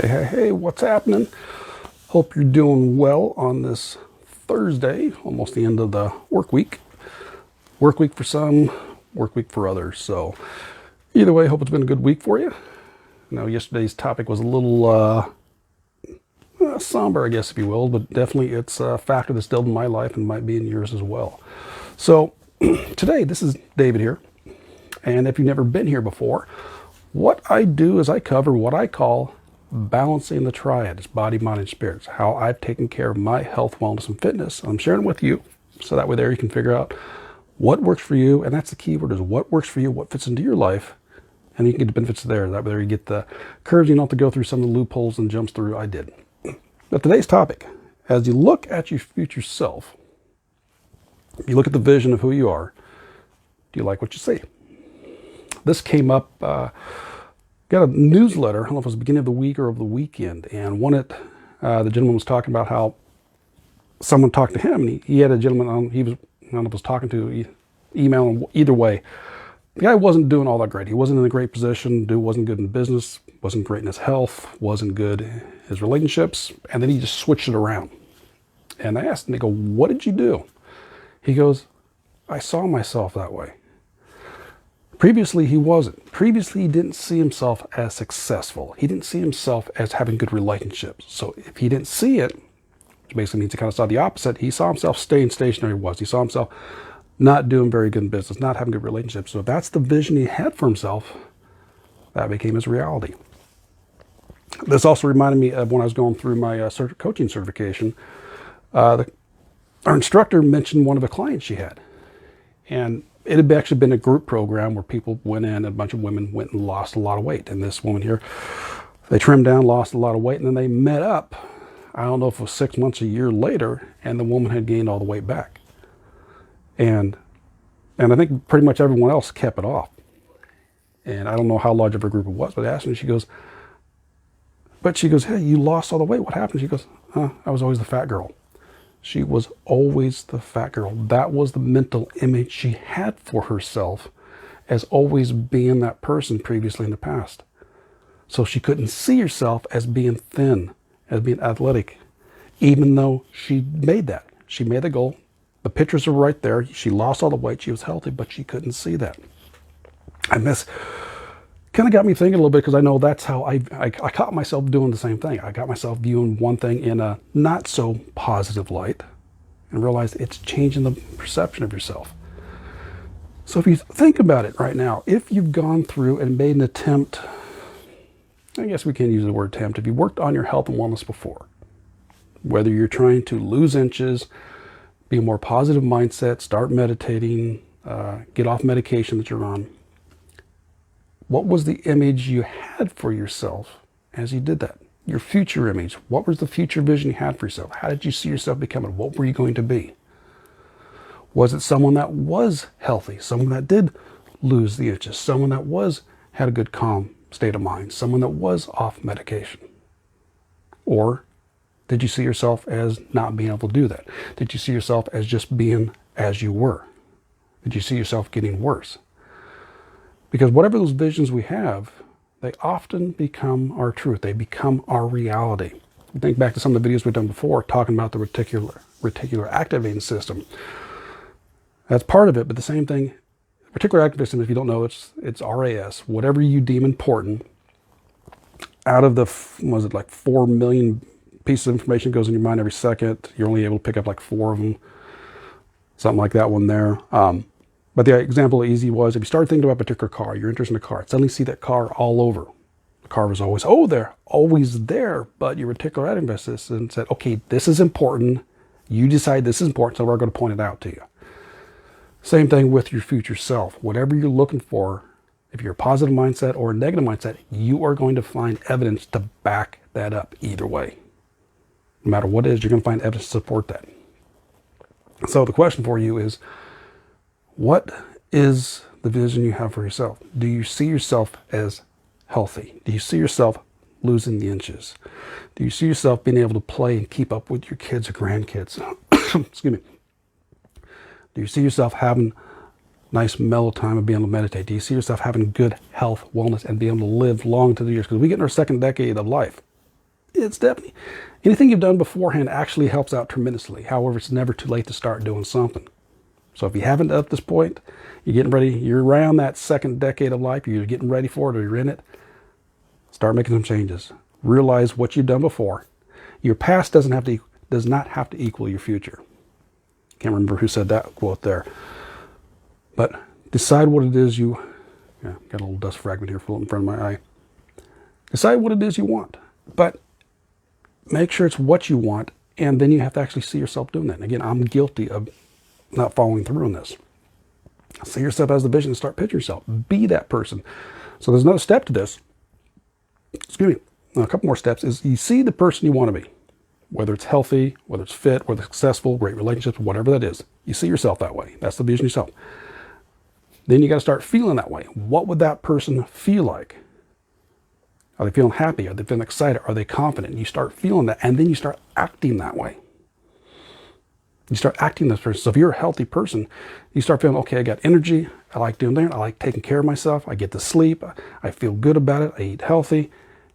Hey, what's happening? Hope you're doing well on this Thursday, almost the end of the work week. Work week for some, work week for others. So either way, hope it's been a good week for you. Now, yesterday's topic was a little somber, I guess, if you will, but definitely it's a factor that's still in my life and might be in yours as well. So today, this is David here. And if you've never been here before, what I do is I cover what I call balancing the triad. It's body, mind, and spirits. How I've taken care of my health, wellness, and fitness. I'm sharing it with you. So that way there you can figure out what works for you. And that's the key word, is what works for you, what fits into your life. And you can get the benefits there. That way there you get the curves. You don't have to go through some of the loopholes and jumps through. I did. But today's topic, as you look at your future self, if you look at the vision of who you are, do you like what you see? This came up, got a newsletter, I don't know if it was the beginning of the week or of the weekend, and the gentleman was talking about how someone talked to him, and he had a gentleman on, I don't know if was talking to, email, either way. The guy wasn't doing all that great. He wasn't in a great position, dude wasn't good in business, wasn't great in his health, wasn't good in his relationships, and then he just switched it around. And I asked him, they go, what did you do? He goes, I saw myself that way. Previously, he wasn't. Previously, he didn't see himself as successful. He didn't see himself as having good relationships. So if he didn't see it, which basically means he kind of saw the opposite, he saw himself staying stationary he was. He saw himself not doing very good in business, not having good relationships. So if that's the vision he had for himself, that became his reality. This also reminded me of when I was going through my coaching certification. Our instructor mentioned one of the clients she had. And it had actually been a group program where people went in, and a bunch of women went and lost a lot of weight. And this woman here, they trimmed down, lost a lot of weight, and then they met up, I don't know if it was 6 months, a year later, and the woman had gained all the weight back. And I think pretty much everyone else kept it off. And I don't know how large of a group it was, but I asked her, and she goes, hey, you lost all the weight. What happened? She goes, I was always the fat girl. She was always the fat girl. That was the mental image she had for herself as always being that person previously in the past. So she couldn't see herself as being thin, as being athletic, even though she made that. She made the goal. The pictures are right there. She lost all the weight. She was healthy, but she couldn't see that. And this kind of got me thinking a little bit, because I know that's how I caught myself doing the same thing. I got myself viewing one thing in a not so positive light and realized it's changing the perception of yourself. So if you think about it right now, if you've gone through and made an attempt, I guess we can use the word attempt, if you worked on your health and wellness before, whether you're trying to lose inches, be a more positive mindset, start meditating, get off medication that you're on, what was the image you had for yourself as you did that? Your future image. What was the future vision you had for yourself? How did you see yourself becoming? What were you going to be? Was it someone that was healthy? Someone that did lose the inches? Someone that had a good calm state of mind? Someone that was off medication? Or did you see yourself as not being able to do that? Did you see yourself as just being as you were? Did you see yourself getting worse? Because whatever those visions we have, they often become our truth. They become our reality. Think back to some of the videos we've done before, talking about the reticular activating system. That's part of it, but the same thing, reticular activating system, if you don't know, it's RAS. Whatever you deem important, out of the, 4 million pieces of information goes in your mind every second, you're only able to pick up like 4 of them. Something like that one there. But the example easy was, if you started thinking about a particular car, you're interested in a car, suddenly see that car all over. The car was always there, but your reticular activating system said, okay, this is important. You decide this is important, so we're going to point it out to you. Same thing with your future self. Whatever you're looking for, if you're a positive mindset or a negative mindset, you are going to find evidence to back that up either way. No matter what it is, you're going to find evidence to support that. So the question for you is, what is the vision you have for yourself? Do you see yourself as healthy? Do you see yourself losing the inches? Do you see yourself being able to play and keep up with your kids or grandkids? Excuse me. Do you see yourself having nice mellow time of being able to meditate? Do you see yourself having good health, wellness, and being able to live long to the years? Because we get in our second decade of life. It's definitely, anything you've done beforehand actually helps out tremendously. However, it's never too late to start doing something. So if you haven't at this point, you're getting ready, you're around that second decade of life, you're getting ready for it or you're in it, start making some changes. Realize what you've done before. Your past does not have to equal your future. Can't remember who said that quote there. But decide what it is you, got a little dust fragment here floating in front of my eye. Decide what it is you want, but make sure it's what you want, and then you have to actually see yourself doing that. And again, I'm guilty of not following through on this. See yourself as the vision and start picturing yourself. Be that person. So there's another step to this. Excuse me. A couple more steps is you see the person you want to be. Whether it's healthy, whether it's fit, whether it's successful, great relationships, whatever that is. You see yourself that way. That's the vision of yourself. Then you got to start feeling that way. What would that person feel like? Are they feeling happy? Are they feeling excited? Are they confident? You start feeling that, and then you start acting that way. You start acting this person. So if you're a healthy person, you start feeling, okay, I got energy. I like doing that. I like taking care of myself. I get to sleep. I feel good about it. I eat healthy.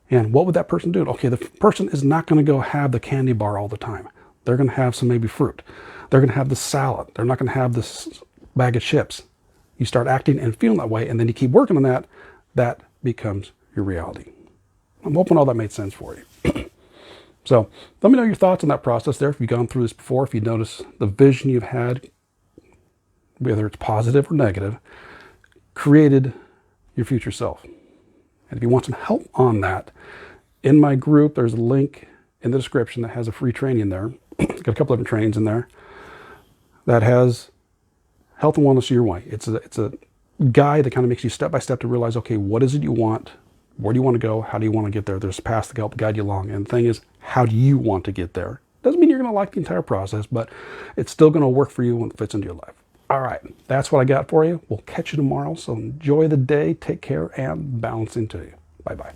And what would that person do? Okay, the person is not going to go have the candy bar all the time. They're going to have some maybe fruit. They're going to have the salad. They're not going to have this bag of chips. You start acting and feeling that way, and then you keep working on that. That becomes your reality. I'm hoping all that made sense for you. So let me know your thoughts on that process there. If you've gone through this before, if you notice the vision you've had, whether it's positive or negative, created your future self. And if you want some help on that, in my group, there's a link in the description that has a free training there. Got a couple of different trainings in there that has health and wellness your way. It's a guide that kind of makes you step by step to realize, okay, what is it you want? Where do you want to go? How do you want to get there? There's a path to help guide you along. And the thing is, how do you want to get there? Doesn't mean you're going to like the entire process, but it's still going to work for you when it fits into your life. All right, that's what I got for you. We'll catch you tomorrow. So enjoy the day, take care, and balance into you. Bye-bye.